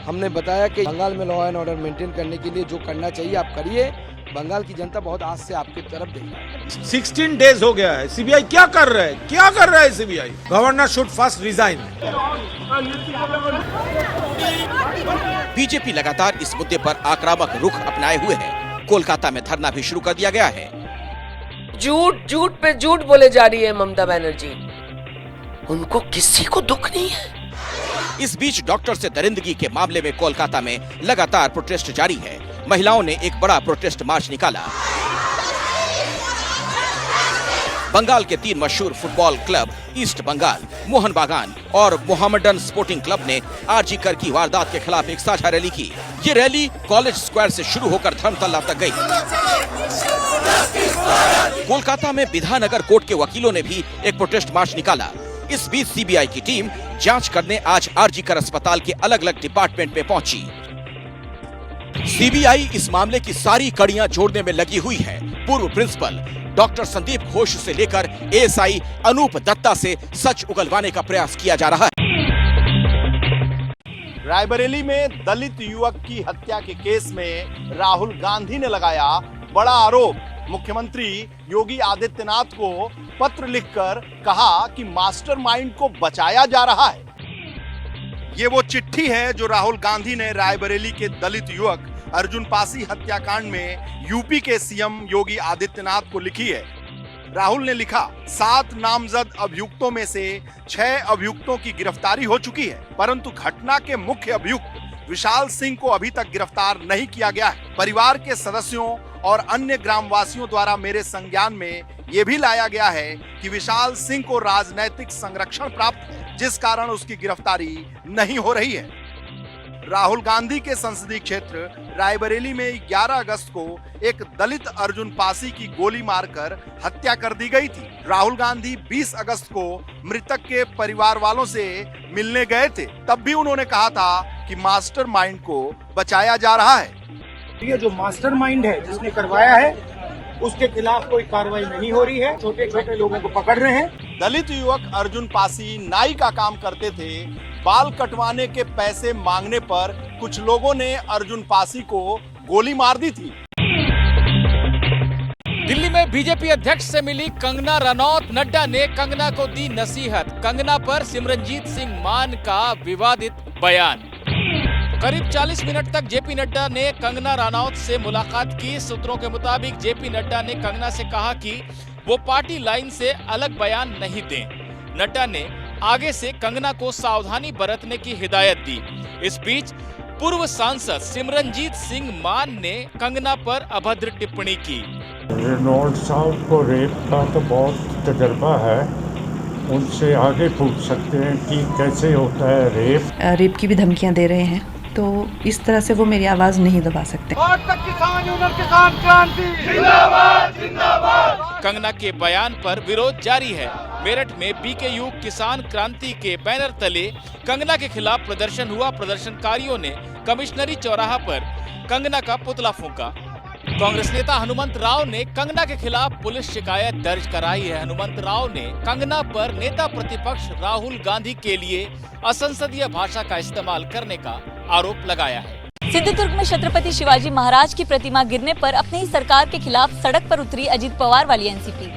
हमने बताया कि बंगाल में लॉ एंड ऑर्डर मेंटेन करने के लिए जो करना चाहिए आप करिए। बंगाल की जनता बहुत आज से आपकी तरफ देख रही है। 16 डेज हो गया है, सीबीआई क्या कर रहा है? क्या कर रहा है CBI? Governor should first resign. BJP लगातार इस मुद्दे पर आक्रामक रुख अपनाए हुए है। कोलकाता में धरना भी शुरू कर दिया गया है। झूठ झूठ पे झूठ बोले जा रही है ममता बनर्जी, उनको किसी को दुख नहीं है। इस बीच डॉक्टर से दरिंदगी के मामले में कोलकाता में लगातार प्रोटेस्ट जारी है। महिलाओं ने एक बड़ा प्रोटेस्ट मार्च निकाला। बंगाल के 3 मशहूर football club East Bengal, Mohun Bagan और मोहम्मडन स्पोर्टिंग क्लब ने आरजी कर की वारदात के खिलाफ एक साझा रैली की। ये रैली कॉलेज स्क्वायर से शुरू होकर धर्मतला तक गई। कोलकाता में विधाननगर कोर्ट के वकीलों ने भी एक प्रोटेस्ट मार्च निकाला। इस बीच सीबीआई की टीम जांच करने आज आरजी कर अस्पताल के अलग अलग डिपार्टमेंट में पहुंची। सीबीआई इस मामले की सारी कड़ियां जोड़ने में लगी हुई है। पूर्व प्रिंसिपल डॉक्टर संदीप घोष से लेकर एएसआई अनूप दत्ता से सच उगलवाने का प्रयास किया जा रहा है। रायबरेली में दलित युवक की हत्या के केस में राहुल गांधी ने लगाया बड़ा आरोप। मुख्यमंत्री योगी आदित्यनाथ को पत्र लिखकर कहा कि मास्टरमाइंड को बचाया जा रहा है। ये वो चिट्ठी है जो राहुल गांधी ने रायबरेली के दलित युवक अर्जुन पासी हत्याकांड में यूपी के सीएम योगी आदित्यनाथ को लिखी है। राहुल ने लिखा, 7 नामजद अभियुक्तों में से 6 अभियुक्तों की गिरफ्तारी हो चुकी है, परंतु घटना के मुख्य अभियुक्त विशाल सिंह को अभी तक गिरफ्तार नहीं किया गया है। परिवार के सदस्यों और अन्य ग्रामवासियों द्वारा मेरे संज्ञान में ये भी लाया गया है कि विशाल सिंह को राजनैतिक संरक्षण प्राप्त है, जिस कारण उसकी गिरफ्तारी नहीं हो रही है। राहुल गांधी के संसदीय क्षेत्र रायबरेली में 11 अगस्त को एक दलित अर्जुन पासी की गोली मारकर हत्या कर दी गई थी। राहुल गांधी 20 अगस्त को मृतक के परिवार वालों से मिलने गए थे। तब भी उन्होंने कहा था कि मास्टरमाइंड को बचाया जा रहा है। ये जो मास्टरमाइंड है जिसने करवाया है उसके खिलाफ कोई कार्रवाई नहीं हो रही है। छोटे छोटे लोगों को पकड़ रहे हैं। दलित युवक अर्जुन पासी नाई का काम करते थे। बाल कटवाने के पैसे मांगने पर कुछ लोगों ने अर्जुन पासी को गोली मार दी थी। दिल्ली में बीजेपी अध्यक्ष से मिली कंगना रनौत। नड्डा ने कंगना को दी नसीहत। कंगना पर सिमरनजीत सिंह मान का विवादित बयान। करीब 40 मिनट तक जेपी नड्डा ने कंगना रनौत से मुलाकात की। सूत्रों के मुताबिक जेपी नड्डा ने कंगना से कहा कि वो पार्टी लाइन से अलग बयान नहीं दें। नड्डा ने आगे से कंगना को सावधानी बरतने की हिदायत दी। इस बीच पूर्व सांसद सिमरनजीत सिंह मान ने कंगना पर अभद्र टिप्पणी की। रेनॉल्ड साहब को रेप का तो बहुत तजर्बा है, उनसे आगे पूछ सकते हैं कि कैसे होता है रेप। रेप की भी धमकियां दे रहे हैं, तो इस तरह से वो मेरी आवाज नहीं दबा सकते। किसान क्रांति जिंदाबाद जिंदाबाद। कंगना के बयान पर विरोध जारी है। मेरठ में बीकेयू किसान क्रांति के बैनर तले कंगना के खिलाफ प्रदर्शन हुआ। प्रदर्शनकारियों ने कमिश्नरी चौराहा पर कंगना का पुतला फूंका। कांग्रेस नेता हनुमंत राव ने कंगना के खिलाफ पुलिस शिकायत दर्ज कराई है। हनुमंत राव ने कंगना पर नेता प्रतिपक्ष राहुल गांधी के लिए असंसदीय भाषा का इस्तेमाल करने का आरोप लगाया है। सिद्धुदुर्ग में छत्रपति शिवाजी महाराज की प्रतिमा गिरने पर अपनी ही सरकार के खिलाफ सड़क पर उतरी अजीत पवार वाली एनसीपी।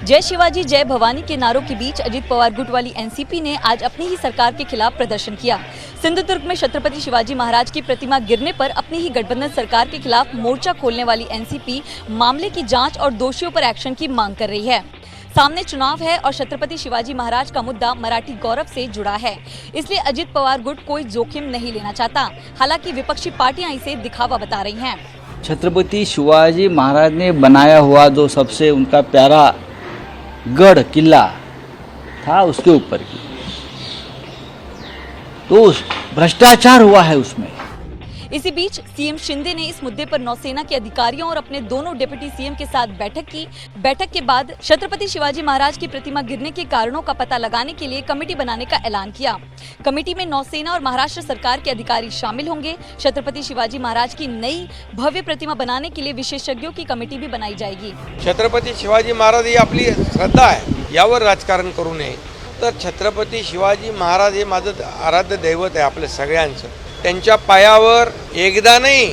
जय शिवाजी जय भवानी के नारों के बीच अजीत पवार गुट वाली एनसीपी ने आज अपनी ही सरकार के खिलाफ प्रदर्शन किया। सिंधुदुर्ग में छत्रपति शिवाजी महाराज की प्रतिमा गिरने पर अपनी ही गठबंधन सरकार के खिलाफ मोर्चा खोलने वाली एनसीपी मामले की जांच और दोषियों पर एक्शन की मांग कर रही है। सामने चुनाव है और छत्रपति शिवाजी महाराज का मुद्दा मराठी गौरव से जुड़ा है, इसलिए अजीत पवार गुट कोई जोखिम नहीं लेना चाहता। हालांकि विपक्षी पार्टियां इसे दिखावा बता रही हैं। छत्रपति शिवाजी महाराज ने बनाया हुआ जो सबसे उनका प्यारा गढ़ किला था उसके ऊपर की, तो भ्रष्टाचार हुआ है उसमें। इसी बीच सीएम शिंदे ने इस मुद्दे पर नौसेना के अधिकारियों और अपने दोनों डिप्टी सीएम के साथ बैठक की। बैठक के बाद छत्रपति शिवाजी महाराज की प्रतिमा गिरने के कारणों का पता लगाने के लिए कमेटी बनाने का ऐलान किया। कमेटी में नौसेना और महाराष्ट्र सरकार के अधिकारी शामिल होंगे। छत्रपति शिवाजी महाराज की नई भव्य प्रतिमा बनाने के लिए विशेषज्ञों की कमेटी भी बनाई जाएगी। छत्रपती शिवाजी महाराज ही आपली श्रद्धा आहे, यावर राजकारण करू नये। तर छत्रपती शिवाजी महाराज हे माझं आराध्य दैवत आहे आपल्या सगळ्यांचं। त्यांच्या पायावर एकदा नाही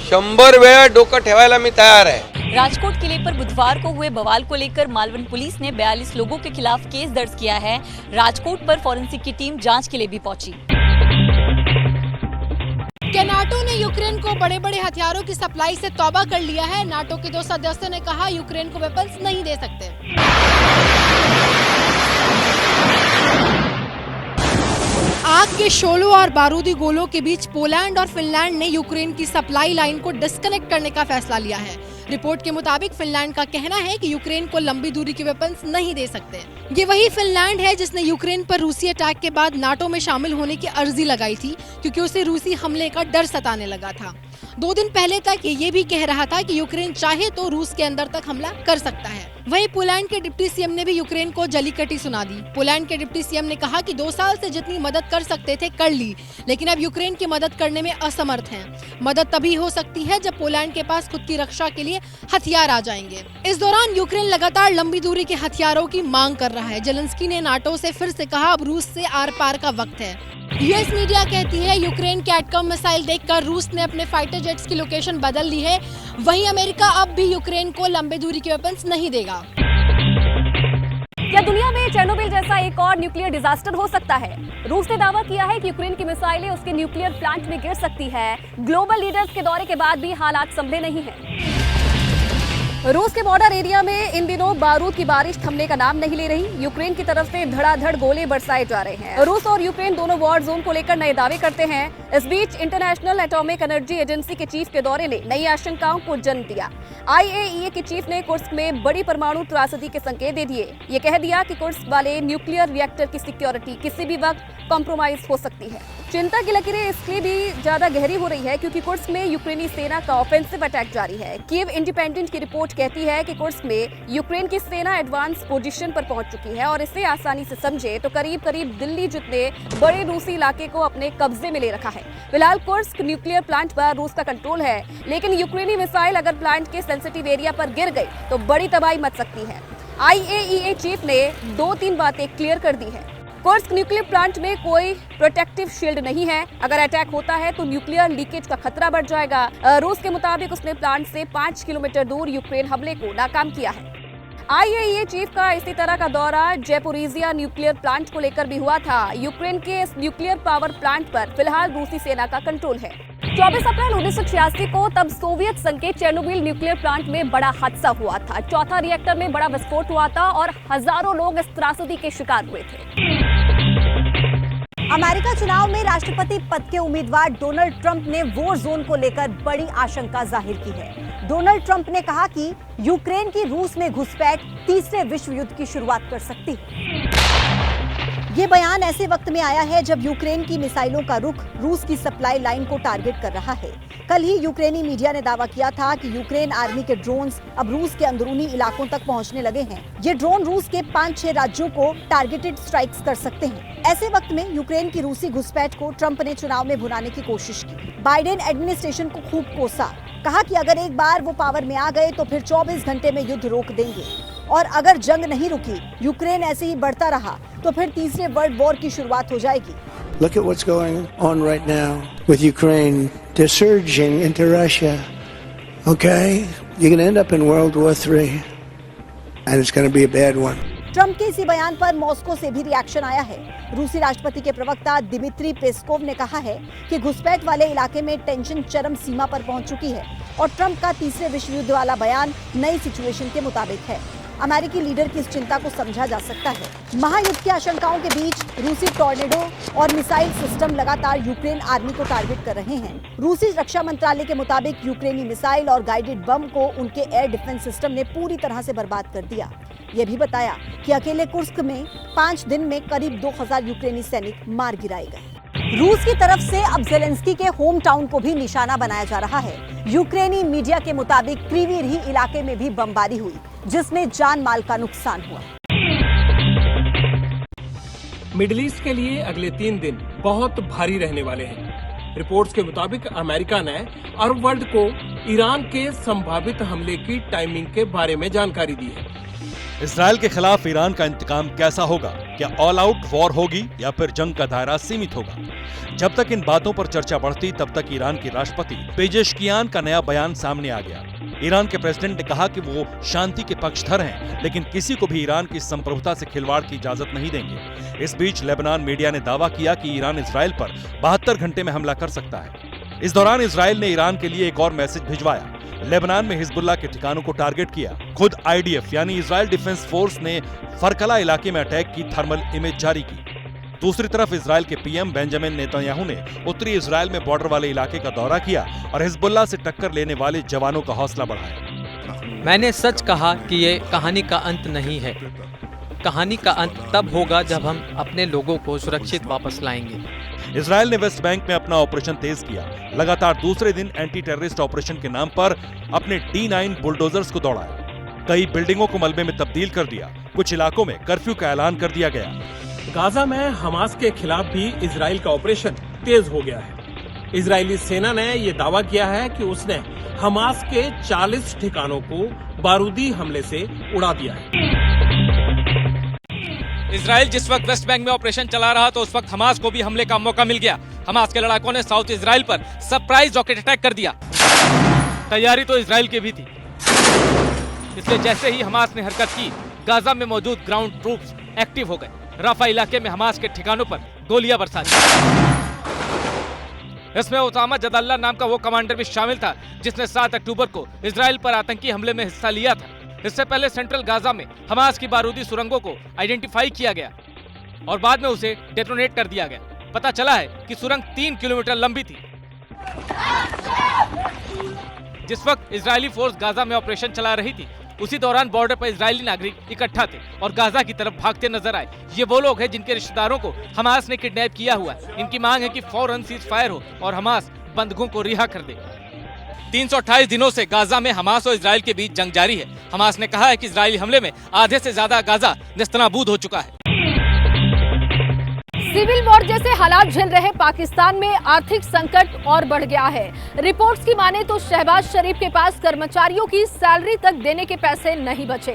100 वेळा डोकं ठेवायला मी तयार आहे। राजकोट किले पर बुधवार को हुए बवाल को लेकर मालवन पुलिस ने 42 लोगों के खिलाफ केस दर्ज किया है। राजकोट पर फॉरेंसिक की टीम जांच के लिए भी पहुंची। क्या नाटो ने यूक्रेन को बड़े बड़े हथियारों की सप्लाई से तौबा कर लिया है? नाटो के 2 सदस्यों ने कहा यूक्रेन को वेपन्स नहीं दे सकते। आग के शोलों और बारूदी गोलों के बीच पोलैंड और फिनलैंड ने यूक्रेन की सप्लाई लाइन को डिस्कनेक्ट करने का फैसला लिया है। रिपोर्ट के मुताबिक फिनलैंड का कहना है कि यूक्रेन को लंबी दूरी के वेपन्स नहीं दे सकते। ये वही फिनलैंड है जिसने यूक्रेन पर रूसी अटैक के बाद नाटो में शामिल होने की अर्जी लगाई थी, क्योंकि उसे रूसी हमले का डर सताने लगा था। 2 दिन पहले तक ये भी कह रहा था कि यूक्रेन चाहे तो रूस के अंदर तक हमला कर सकता है। वहीं पोलैंड के डिप्टी सीएम ने भी यूक्रेन को जलीकट्टी सुना दी। पोलैंड के डिप्टी सीएम ने कहा कि 2 साल से जितनी मदद कर सकते थे कर ली, लेकिन अब यूक्रेन की मदद करने में असमर्थ हैं। मदद तभी हो सकती है जब पोलैंड के पास खुद की रक्षा के लिए हथियार आ जाएंगे। इस दौरान यूक्रेन लगातार लंबी दूरी के हथियारों की मांग कर रहा है। जेलेंस्की ने नाटो से फिर से कहा अब रूस से आर पार का वक्त है। यूएस मीडिया कहती है यूक्रेन के एटॉम मिसाइल देखकर रूस ने अपने फाइटर जेट्स की लोकेशन बदल ली है। वहीं अमेरिका अब भी यूक्रेन को लंबे दूरी के वेपन्स नहीं देगा। क्या दुनिया में चेर्नोबिल जैसा एक और न्यूक्लियर डिजास्टर हो सकता है? रूस ने दावा किया है कि यूक्रेन की मिसाइलें उसके न्यूक्लियर प्लांट में गिर सकती है। ग्लोबल लीडर्स के दौरे के बाद भी हालात संभले नहीं हैं। रूस के बॉर्डर एरिया में इन दिनों बारूद की बारिश थमने का नाम नहीं ले रही। यूक्रेन की तरफ से धड़ाधड़ गोले बरसाए जा रहे हैं। रूस और यूक्रेन दोनों वॉर जोन को लेकर नए दावे करते हैं। इस बीच इंटरनेशनल एटॉमिक एनर्जी एजेंसी के चीफ के दौरे ने नई आशंकाओं को जन्म दिया। IAEA के चीफ ने कुर्स्क में बड़ी परमाणु त्रासदी के संकेत दे दिए। ये कह दिया कि कुर्स्क वाले न्यूक्लियर रिएक्टर की सिक्योरिटी किसी भी वक्त कॉम्प्रोमाइज हो सकती है। चिंता की लकीरें इसलिए भी ज्यादा गहरी हो रही है क्योंकि कुर्स्क में यूक्रेनी सेना का ऑफेंसिव अटैक जारी है। कीव इंडिपेंडेंट की रिपोर्ट कहती है कि कुर्स्क में यूक्रेन की सेना एडवांस पोजीशन पर पहुंच चुकी है और इसे आसानी से समझे तो करीब करीब दिल्ली जितने बड़े रूसी इलाके को अपने कब्जे में ले रखा है। फिलहाल कुर्स्क न्यूक्लियर प्लांट पर रूस का कंट्रोल है, लेकिन यूक्रेनी मिसाइल अगर प्लांट के सेंसिटिव एरिया पर गिर गई तो बड़ी तबाही मच सकती है। IAEA चीफ ने 2-3 बातें क्लियर कर दी है। कुर्स्क न्यूक्लियर प्लांट में कोई प्रोटेक्टिव शील्ड नहीं है। अगर अटैक होता है तो न्यूक्लियर लीकेज का खतरा बढ़ जाएगा। रूस के मुताबिक उसने प्लांट से 5 किलोमीटर दूर यूक्रेन हमले को नाकाम किया है। IAEA चीफ का इसी तरह का दौरा जैपोरिजिया न्यूक्लियर प्लांट को लेकर भी हुआ था। यूक्रेन के इस न्यूक्लियर पावर प्लांट पर फिलहाल रूसी सेना का कंट्रोल है। 24 अप्रैल 1986 को तब सोवियत संघ के चेर्नोबिल न्यूक्लियर प्लांट में बड़ा हादसा हुआ था। चौथा रिएक्टर में बड़ा विस्फोट हुआ था और हजारों लोग इस त्रासदी के शिकार हुए थे। अमेरिका चुनाव में राष्ट्रपति पद के उम्मीदवार डोनाल्ड ट्रंप ने वॉर जोन को लेकर बड़ी आशंका जाहिर की है। डोनाल्ड ट्रंप ने कहा कि यूक्रेन की रूस में घुसपैठ तीसरे विश्व युद्ध की शुरुआत कर सकती है। ये बयान ऐसे वक्त में आया है जब यूक्रेन की मिसाइलों का रुख रूस की सप्लाई लाइन को टारगेट कर रहा है। कल ही यूक्रेनी मीडिया ने दावा किया था कि यूक्रेन आर्मी के ड्रोन्स अब रूस के अंदरूनी इलाकों तक पहुंचने लगे हैं। ये ड्रोन रूस के 5-6 राज्यों को टारगेटेड स्ट्राइक्स कर सकते हैं। ऐसे वक्त में यूक्रेन की रूसी घुसपैठ को ट्रंप ने चुनाव में भुनाने की कोशिश की। बाइडेन एडमिनिस्ट्रेशन को खूब कोसा, कहा कि अगर एक बार वो पावर में आ गए तो फिर 24 घंटे में युद्ध रोक देंगे और अगर जंग नहीं रुकी, यूक्रेन ऐसे ही बढ़ता रहा तो फिर तीसरे वर्ल्ड वॉर की शुरुआत हो जाएगी। Look at what's going on right now with Ukraine. They're surging into Russia. Okay? You're going to end up in World War III. And it's going to be a bad one. Trump के इसी बयान पर Moscow से भी reaction आया है। रूसी राष्ट्रपति के प्रवक्ता दिमित्री पेस्कोव ने कहा है कि घुसपैठ वाले इलाके में टेंशन चरम सीमा पर पहुंच चुकी है और ट्रंप का तीसरे विश्व युद्ध वाला बयान नई सिचुएशन के मुताबिक है। अमेरिकी लीडर की इस चिंता को समझा जा सकता है। महायुद्ध की आशंकाओं के बीच रूसी टॉर्नेडो और मिसाइल सिस्टम लगातार यूक्रेन आर्मी को टारगेट कर रहे हैं। रूसी रक्षा मंत्रालय के मुताबिक यूक्रेनी मिसाइल और गाइडेड बम को उनके एयर डिफेंस सिस्टम ने पूरी तरह से बर्बाद कर दिया। यह भी बताया कि अकेले कुर्स्क में 5 दिन में करीब 2000 यूक्रेनी सैनिक मार गिराए गए। रूस की तरफ से अब जेलेंस्की के होम टाउन को भी निशाना बनाया जा रहा है। यूक्रेनी मीडिया के मुताबिक क्रीवी इलाके में भी बमबारी हुई, जिसमें जान माल का नुकसान हुआ। मिडिल ईस्ट के लिए अगले 3 दिन बहुत भारी रहने वाले हैं। रिपोर्ट्स के मुताबिक अमेरिका ने अरब वर्ल्ड को ईरान के संभावित हमले की टाइमिंग के बारे में जानकारी दी है। इजराइल के खिलाफ ईरान का इंतकाम कैसा होगा? क्या ऑल आउट वॉर होगी या फिर जंग का दायरा सीमित होगा? जब तक इन बातों पर चर्चा बढ़ती, तब तक ईरान के राष्ट्रपति पेजेश्कियान का नया बयान सामने आ गया। ईरान के प्रेसिडेंट ने कहा कि वो शांति के पक्षधर हैं, लेकिन किसी को भी ईरान की संप्रभुता से खिलवाड़ की इजाजत नहीं देंगे। इस बीच लेबनान मीडिया ने दावा किया कि ईरान इजराइल पर 72 घंटे में हमला कर सकता है। इस दौरान इजराइल ने ईरान के लिए एक और मैसेज भिजवाया। लेबनान में हिजबुल्लाह के ठिकानों को टारगेट किया। खुद आईडीएफ यानी इजराइल डिफेंस फोर्स ने फरकला इलाके में अटैक की थर्मल इमेज जारी की। दूसरी तरफ इजराइल के पीएम बेंजामिन नेतन्याहू ने उत्तरी इजराइल में बॉर्डर वाले इलाके का दौरा किया और हिजबुल्लाह से टक्कर लेने वाले जवानों का हौसला बढ़ाया। मैंने सच कहा कि ये कहानी का अंत नहीं है। कहानी का अंत तब होगा जब हम अपने लोगों को सुरक्षित वापस लाएंगे। इजराइल ने वेस्ट बैंक में अपना ऑपरेशन तेज किया। लगातार दूसरे दिन एंटी टेररिस्ट ऑपरेशन के नाम पर अपने D9 बुलडोजर्स को दौड़ाया। कई बिल्डिंगों को मलबे में तब्दील कर दिया। कुछ इलाकों में कर्फ्यू का ऐलान कर दिया गया। गाजा में हमास के खिलाफ भी इजराइल का ऑपरेशन तेज हो गया है। इजरायली सेना ने यह दावा किया है कि उसने हमास के 40 ठिकानों को बारूदी हमले से उड़ा दिया है। इजराइल जिस वक्त वेस्ट बैंक में ऑपरेशन चला रहा तो उस वक्त हमास को भी हमले का मौका मिल गया। हमास के लड़ाकों ने साउथ इजराइल पर सरप्राइज रॉकेट अटैक कर दिया। तैयारी तो इजराइल की भी थी, इसलिए जैसे ही हमास ने हरकत की, गाजा में मौजूद ग्राउंड ट्रूप्स एक्टिव हो गए। राफा इलाके में हमास के ठिकानों पर गोलियां बरसा दी। इसमें उसामा जदल्ला नाम का वो कमांडर भी शामिल था जिसने 7 अक्टूबर को इजराइल पर आतंकी हमले में हिस्सा लिया था। इससे पहले सेंट्रल गाजा में हमास की बारूदी सुरंगों को आइडेंटिफाई किया गया और बाद में उसे डेटोनेट कर दिया गया। पता चला है कि सुरंग 3 किलोमीटर लंबी थी। जिस वक्त इजरायली फोर्स गाजा में ऑपरेशन चला रही थी, उसी दौरान बॉर्डर पर इजरायली नागरिक इकट्ठा थे और गाजा की तरफ भागते नजर आए। ये वो लोग हैं जिनके रिश्तेदारों को हमास ने किडनैप किया हुआ है। इनकी मांग है कि फौरन सीज फायर हो और हमास बंधकों को रिहा कर दे। 328 दिनों से गाजा में हमास और इजराइल के बीच जंग जारी है। हमास ने कहा है कि इजरायली हमले में आधे से ज्यादा गाजा नेस्तनाबूद हो चुका है। सिविल वॉर जैसे हालात झेल रहे पाकिस्तान में आर्थिक संकट और बढ़ गया है। रिपोर्ट्स की माने तो शहबाज शरीफ के पास कर्मचारियों की सैलरी तक देने के पैसे नहीं बचे।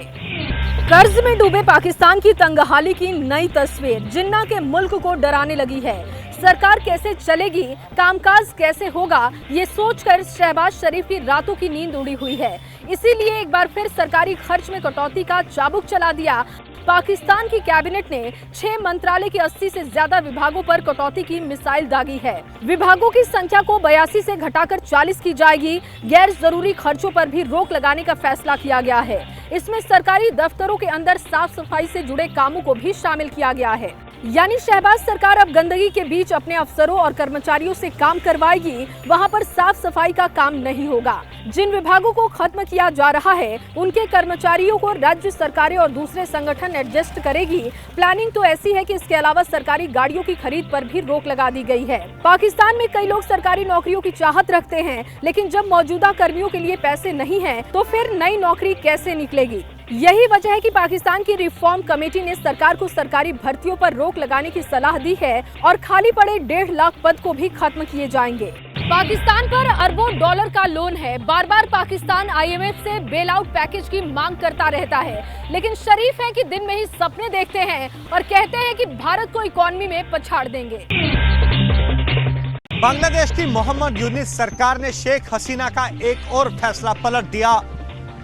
कर्ज में डूबे पाकिस्तान की तंगहाली की नई तस्वीर जिन्ना के मुल्क को डराने लगी है। सरकार कैसे चलेगी, कामकाज कैसे होगा, ये सोचकर शहबाज शरीफ की रातों की नींद उड़ी हुई है। इसीलिए एक बार फिर सरकारी खर्च में कटौती का चाबुक चला दिया। पाकिस्तान की कैबिनेट ने 6 मंत्रालय के 80 से ज्यादा विभागों पर कटौती की मिसाइल दागी है। विभागों की संख्या को 82 से घटाकर 40 की जाएगी। गैर जरूरी खर्चों पर भी रोक लगाने का फैसला किया गया है। इसमें सरकारी दफ्तरों के अंदर साफ सफाई से जुड़े कामों को भी शामिल किया गया है। यानी शहबाज सरकार अब गंदगी के बीच अपने अफसरों और कर्मचारियों से काम करवाएगी, वहां पर साफ सफाई का काम नहीं होगा। जिन विभागों को खत्म किया जा रहा है, उनके कर्मचारियों को राज्य सरकारें और दूसरे संगठन एडजस्ट करेगी। प्लानिंग तो ऐसी है कि इसके अलावा सरकारी गाड़ियों की खरीद पर भी रोक लगा दी गई है। पाकिस्तान में कई लोग सरकारी नौकरियों की चाहत रखते हैं, लेकिन जब मौजूदा कर्मियों के लिए पैसे नहीं हैं, तो फिर नई नौकरी कैसे निकलेगी? यही वजह है कि पाकिस्तान की रिफॉर्म कमेटी ने सरकार को सरकारी भर्तियों पर रोक लगाने की सलाह दी है और खाली पड़े 1.5 लाख पद को भी खत्म किए जाएंगे। पाकिस्तान पर अरबों डॉलर का लोन है। बार बार पाकिस्तान IMF से बेल आउट पैकेज की मांग करता रहता है, लेकिन शरीफ है कि दिन में ही सपने देखते हैं और कहते हैं कि भारत को इकोनॉमी में पछाड़ देंगे। बांग्लादेश की मोहम्मद यूनिस सरकार ने शेख हसीना का एक और फैसला पलट दिया।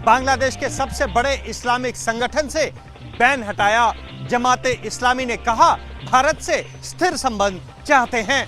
बांग्लादेश के सबसे बड़े इस्लामिक संगठन से बैन हटाया। जमाते इस्लामी ने कहा भारत से स्थिर संबंध चाहते हैं।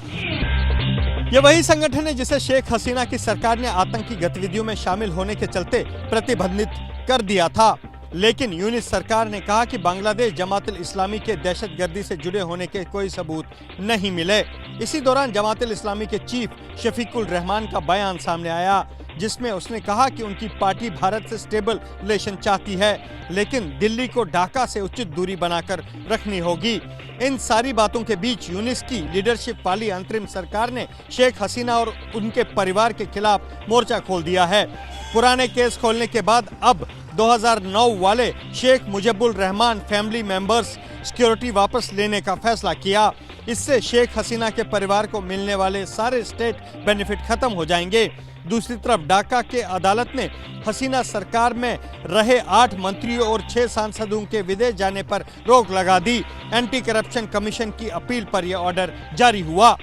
ये वही संगठन है जिसे शेख हसीना की सरकार ने आतंकी गतिविधियों में शामिल होने के चलते प्रतिबंधित कर दिया था। लेकिन यूनिस सरकार ने कहा कि बांग्लादेश जमात इस्लामी के दहशतगर्दी से जुड़े होने के कोई सबूत नहीं मिले। इसी दौरान जमात इस्लामी के चीफ शफीकुल रहमान का बयान सामने आया। जिसमें उसने कहा कि उनकी पार्टी भारत से स्टेबल रिलेशन चाहती है, लेकिन दिल्ली को ढाका से उचित दूरी बनाकर रखनी होगी। इन सारी बातों के बीच यूनिस की लीडरशिप वाली अंतरिम सरकार ने शेख हसीना और उनके परिवार के खिलाफ मोर्चा खोल दिया है। पुराने केस खोलने के बाद अब 2009 वाले Sheikh Mujibur Rahman family members security वापस लेने का फैसला किया। इससे शेख हसीना के परिवार को मिलने वाले सारे स्टेट बेनिफिट खत्म हो जाएंगे। दूसरी तरफ ढाका के अदालत ने हसीना सरकार में रहे 8 मंत्रियों और 6 सांसदों के विदेश जाने पर रोक लगा दी। एंटी करप्शन कमीशन की अपील पर यह ऑर्डर जारी हुआ।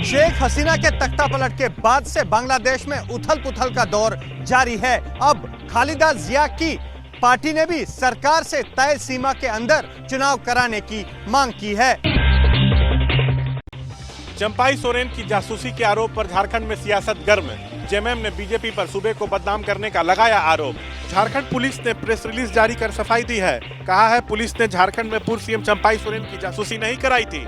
शेख हसीना के तख्ता पलट के बाद से बांग्लादेश में उथल पुथल का दौर जारी है। अब खालिदा जिया की पार्टी ने भी सरकार से तय सीमा के अंदर चुनाव कराने की मांग की है। चंपाई सोरेन की जासूसी के आरोप पर झारखंड में सियासत गर्म। जेएमएम ने बीजेपी पर सूबे को बदनाम करने का लगाया आरोप। झारखंड पुलिस ने प्रेस रिलीज जारी कर सफाई दी है। कहा है पुलिस ने झारखंड में पूर्व सीएम चंपाई सोरेन की जासूसी नहीं कराई थी।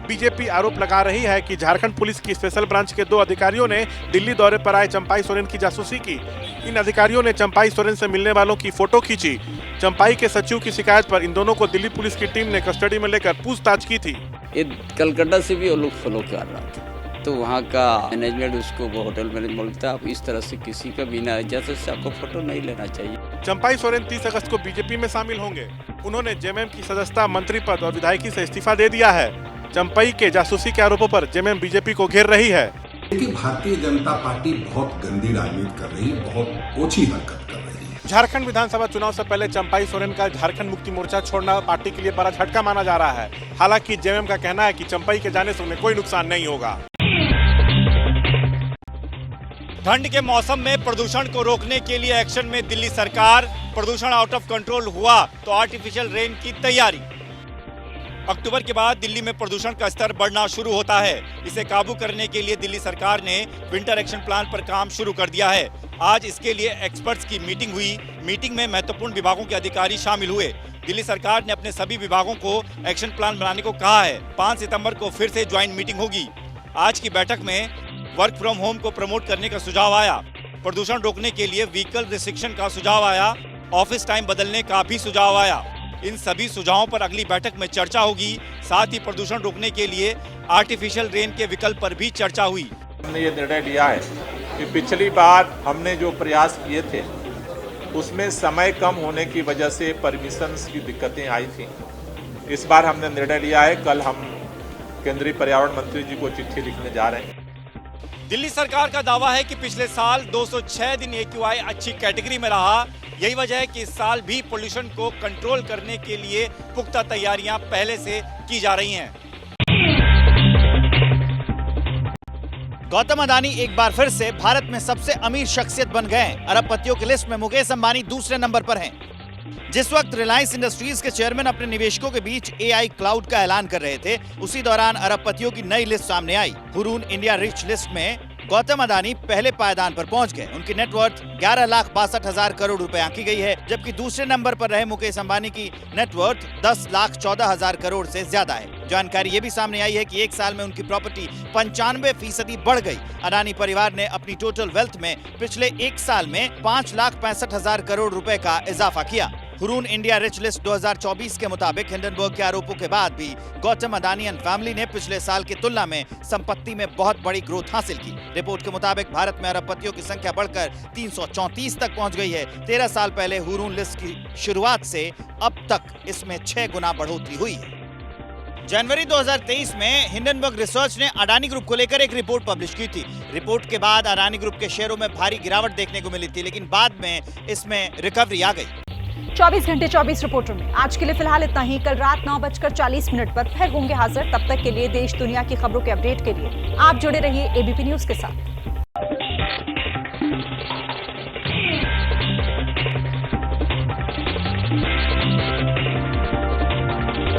बीजेपी आरोप लगा रही है कि झारखंड पुलिस की स्पेशल ब्रांच के 2 अधिकारियों ने दिल्ली दौरे पर आए चंपाई सोरेन की जासूसी की। इन अधिकारियों ने चंपाई सोरेन से मिलने वालों की फोटो खींची। चंपाई के सचिव की शिकायत पर इन दोनों को दिल्ली पुलिस की टीम ने कस्टडी में लेकर पूछताछ की थी। ये कलकत्ता से भी वो लोग फॉलो कर रहा था, तो वहाँ का मैनेजमेंट उसको वो होटल में बोलता आप इस तरह से किसी का बिना इजाजत से आपको फोटो नहीं लेना चाहिए। चंपाई सोरेन 30 अगस्त को बीजेपी में शामिल होंगे। उन्होंने जेएमएम की सदस्यता, मंत्री पद और विधायकी से इस्तीफा दे दिया है। चंपाई के जासूसी के आरोपों पर जेएमएम बीजेपी को घेर रही है। भारतीय जनता पार्टी बहुत गंदी राजनीति कर रही है, बहुत ओछी हरकत कर रही है। झारखंड विधानसभा चुनाव से पहले चंपाई सोरेन का झारखंड मुक्ति मोर्चा छोड़ना पार्टी के लिए बड़ा झटका माना जा रहा है। हालांकि जेएमएम का कहना है कि चंपाई के जाने से उन्हें कोई नुकसान नहीं होगा। ठंड के मौसम में प्रदूषण को रोकने के लिए एक्शन में दिल्ली सरकार। प्रदूषण आउट ऑफ कंट्रोल हुआ तो आर्टिफिशियल रेन की तैयारी। अक्टूबर के बाद दिल्ली में प्रदूषण का स्तर बढ़ना शुरू होता है। इसे काबू करने के लिए दिल्ली सरकार ने विंटर एक्शन प्लान पर काम शुरू कर दिया है। आज इसके लिए एक्सपर्ट्स की मीटिंग हुई। मीटिंग में महत्वपूर्ण विभागों के अधिकारी शामिल हुए। दिल्ली सरकार ने अपने सभी विभागों को एक्शन प्लान बनाने को कहा है। 5 सितंबर को फिर से ज्वाइंट मीटिंग होगी। आज की बैठक में वर्क फ्रॉम होम को प्रमोट करने का सुझाव आया। प्रदूषण रोकने के लिए व्हीकल रिस्ट्रिक्शन का सुझाव आया। ऑफिस टाइम बदलने का भी सुझाव आया। इन सभी सुझावों पर अगली बैठक में चर्चा होगी। साथ ही प्रदूषण रोकने के लिए आर्टिफिशियल रेन के विकल्प पर भी चर्चा हुई। हमने ये निर्णय लिया है कि पिछली बार हमने जो प्रयास किए थे उसमें समय कम होने की वजह से परमिशंस की दिक्कतें आई थी। इस बार हमने निर्णय लिया है, कल हम केंद्रीय पर्यावरण मंत्री जी को चिट्ठी लिखने जा रहे हैं। दिल्ली सरकार का दावा है कि पिछले साल 206 दिन AQI अच्छी कैटेगरी में रहा। यही वजह है कि इस साल भी पोल्यूशन को कंट्रोल करने के लिए पुख्ता तैयारियां पहले से की जा रही हैं। गौतम अडानी एक बार फिर से भारत में सबसे अमीर शख्सियत बन गए। अरबपतियों की लिस्ट में मुकेश अंबानी दूसरे नंबर पर हैं। जिस वक्त रिलायंस इंडस्ट्रीज के चेयरमैन अपने निवेशकों के बीच AI क्लाउड का ऐलान कर रहे थे, उसी दौरान अरबपतियों की नई लिस्ट सामने आई। हुरून इंडिया रिच लिस्ट में गौतम अडानी पहले पायदान पर पहुंच गए। उनकी नेटवर्थ 11,62,000 करोड़ रुपए आंकी गई है, जबकि दूसरे नंबर पर रहे मुकेश अंबानी की नेटवर्थ 10,14,000 करोड़ से ज्यादा है। जानकारी ये भी सामने आई है कि एक साल में उनकी प्रॉपर्टी 95% बढ़ गई। अडानी परिवार ने अपनी टोटल वेल्थ में पिछले एक साल में 5,65,000 करोड़ रुपए का इजाफा किया। हुरून इंडिया रिच लिस्ट 2024 के मुताबिक हिंडनबर्ग के आरोपों के बाद भी गौतम अडानी एंड फैमिली ने पिछले साल की तुलना में संपत्ति में बहुत बड़ी ग्रोथ हासिल की। रिपोर्ट के मुताबिक भारत में अरबपतियों की संख्या बढ़कर 334 तक पहुंच गई है। 13 साल पहले हुरून लिस्ट की शुरुआत से अब तक इसमें 6 गुना बढ़ोतरी हुई है। जनवरी 2023 में हिंडनबर्ग रिसर्च ने अडानी ग्रुप को लेकर एक रिपोर्ट पब्लिश की थी। रिपोर्ट के बाद अडानी ग्रुप के शेयरों में भारी गिरावट देखने को मिली थी, लेकिन बाद में इसमें रिकवरी आ गई। 24 घंटे 24 रिपोर्टर में आज के लिए फिलहाल इतना ही। कल रात 9:40 पर फिर होंगे हाजिर। तब तक के लिए देश दुनिया की खबरों के अपडेट के लिए आप जुड़े रहिए ABP न्यूज के साथ।